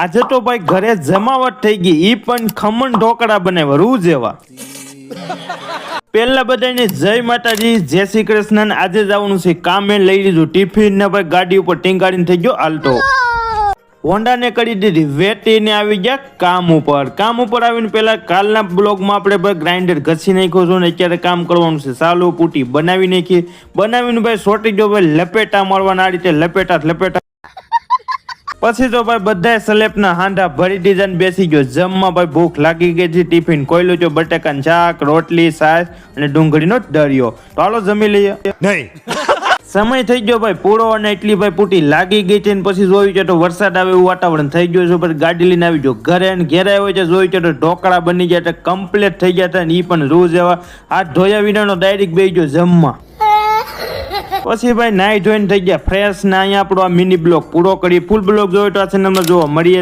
આજે તો ભાઈ ઘરે જમાવટ થઈ ગઈ, ઈ પણ ખમણ ઢોકળા બનાવ્યા રૂ જેવા। પહેલા બધાને જય માતાજી, જય શ્રી કૃષ્ણ। આજે જવાનું છે કામે, લઈ લીધું ટિફિન ને ભાઈ ગાડી ઉપર ટીંગાડીને થઈ ગયો આલટો। હોન્ડા ને કરી દીધી વેટી ને આવી ગયા કામ ઉપર। કામ ઉપર આવીને પેલા કાલના બ્લોગમાં આપણે ભાઈ ગ્રાઇન્ડર ઘસી નાખ્યો છું ને અત્યારે કામ કરવાનું છે ચાલુ। પૂટી બનાવી નાખી, બનાવીને ભાઈ સોટી ગયો ભાઈ લપેટા મારવાના, આ રીતે લપેટા પછી તો ભાઈ બધા સ્લેબના હાંડા ભરી દીધા ને બેસી ગયો જમવા। ભાઈ ભૂખ લાગી ગઈ છે, ટિફિન કોયલું જો બટાકાનું શાક, રોટલી, છાશ અને ડુંગળીનો દરિયો। તો હાલો જમી લઈએ। નહીં સમય થઈ ગયો ભાઈ પૂરો અને એટલી ભાઈ પૂટી લાગી ગઈ છે ને પછી જોયું છે તો વરસાદ આવે એવું વાતાવરણ થઈ ગયું છે। પછી ગાડી લઈને આવી ગયો ઘરે અને ઘેરે આવ્યો છે, જોયું છે તો ઢોકળા બની ગયા હતા, કમ્પ્લીટ થઈ ગયા હતા ને ઈ પણ રૂ જેવા। હાથ ધોયા વિનાનો ડાયરેક્ટ બેસી ગયો જમવા। પછી ભાઈ નાઈ ધોઈને થઈ ગયા ફ્રેશ ને અહીંયા આપણો આ મિની બ્લોગ પૂરો કરી। ફૂલ બ્લોગ જોયો તો આ ચેનલમાં જોવા મળીએ।